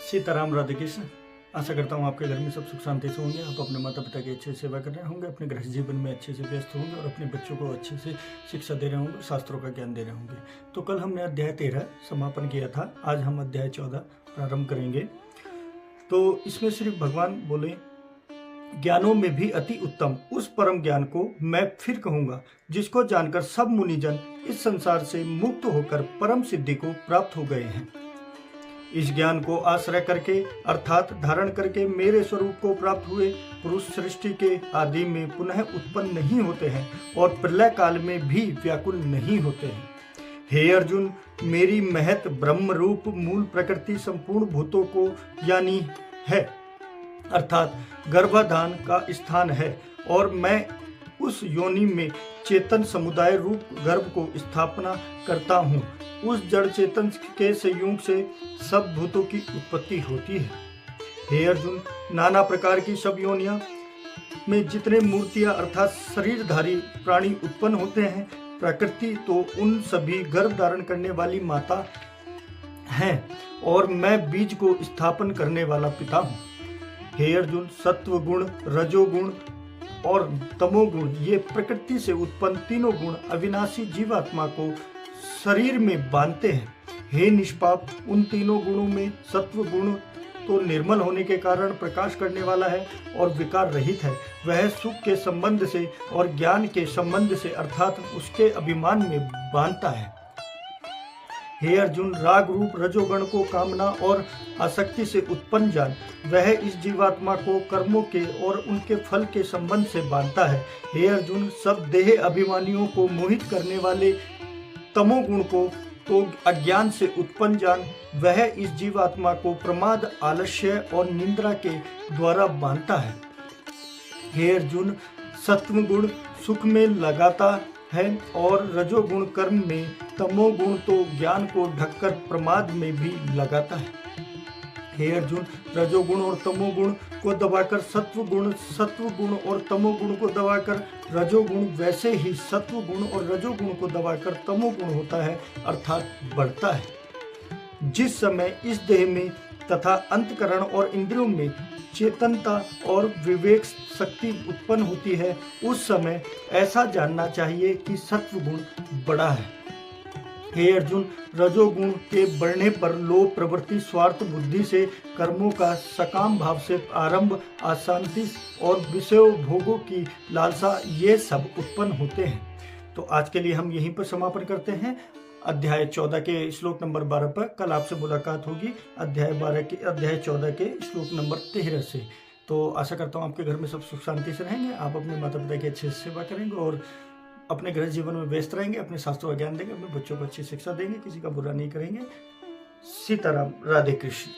सीताराम, राधे कृष्ण। आशा करता हूँ आपके घर में सब सुख शांति से होंगे। आप अपने माता पिता की अच्छे से सेवा कर रहे होंगे, अपने गृह जीवन में अच्छे से व्यस्त होंगे और अपने बच्चों को अच्छे से शिक्षा दे रहे होंगे, शास्त्रों का ज्ञान दे रहे होंगे। तो कल हमने अध्याय 13 समापन किया था, आज हम अध्याय 14 प्रारंभ करेंगे। तो इसमें श्री भगवान बोले, ज्ञानों में भी अति उत्तम उस परम ज्ञान को मैं फिर कहूंगा, जिसको जानकर सब मुनिजन इस संसार से मुक्त होकर परम सिद्धि को प्राप्त हो गए हैं। इस ज्ञान को आश्रय करके अर्थात धारण करके मेरे स्वरूप को प्राप्त हुए पुरुष सृष्टि के आदि में पुनः उत्पन्न नहीं होते हैं और प्रलय काल में भी व्याकुल नहीं होते हैं। हे अर्जुन, मेरी महत ब्रह्म रूप मूल प्रकृति संपूर्ण भूतों को यानी है, अर्थात गर्भाधान का स्थान है और मैं उस योनि में चेतन समुदाय रूप गर्भ को स्थापना करता हूँ। उस जड़ चेतन के संयोग से सब भूतों की उत्पत्ति होती है। हे अर्जुन, नाना प्रकार की सब योनियां में जितने मूर्तियां अर्थात शरीरधारी प्राणी उत्पन्न होते हैं, प्रकृति तो उन सभी गर्भ धारण करने वाली माता है और मैं बीज को स्थापन करने वाला पिता हूँ। हे अर्जुन, सत्व गुण, रजोगुण और तमोगुण ये प्रकृति से उत्पन्न तीनों गुण अविनाशी जीवात्मा को शरीर में बांधते हैं। हे निष्पाप, उन तीनों गुणों में सत्व गुण तो निर्मल होने के कारण प्रकाश करने वाला है और विकार रहित है। वह सुख के संबंध से और ज्ञान के संबंध से अर्थात उसके अभिमान में बांधता है। हे अर्जुन, राग रूप रजोगण को कामना और आसक्ति से उत्पन्न जान, वह इस जीवात्मा को कर्मों के और उनके फल के संबंध से बांधता है। हे अर्जुन, सब देह अभिमानियों को मोहित करने वाले तमोगुण को तो अज्ञान से उत्पन्न जान, वह इस जीवात्मा को प्रमाद, आलस्य और निंद्रा के द्वारा बांधता है। हे अर्जुन, सत्व गुण सुख में लगाता है और रजोगुण कर्म में, तमोगुण तो ज्ञान को ढककर प्रमाद में भी लगाता है। हे अर्जुन, रजोगुण और तमोगुण को दबाकर सत्व गुण और तमोगुण को दबाकर रजोगुण, वैसे ही सत्व गुण और रजोगुण को दबाकर तमोगुण होता है अर्थात बढ़ता है। जिस समय इस देह में तथा अंतकरण और इंद्रियों में चेतनता और विवेक शक्ति उत्पन्न होती है, उस समय ऐसा जानना चाहिए कि सत्व गुण बड़ा है। हे अर्जुन, रजोगुण के बढ़ने पर लोभ प्रवृत्ति स्वार्थ बुद्धि से कर्मों का सकाम भाव से आरंभ, अशांति और विषय भोगों की लालसा ये सब उत्पन्न होते हैं। तो आज के लिए हम यहीं पर समापन करते हैं। अध्याय 14 के श्लोक नंबर 12 पर कल आपसे मुलाकात होगी अध्याय 14 के श्लोक नंबर 13 से। तो आशा करता हूँ आपके घर में सब सुख शांति से रहेंगे, आप अपने माता पिता की अच्छे से सेवा करेंगे और अपने गृह जीवन में व्यस्त रहेंगे, अपने शास्त्रों का ज्ञान देंगे, अपने बच्चों को अच्छी शिक्षा देंगे, किसी का बुरा नहीं करेंगे। सीताराम, राधे कृष्ण।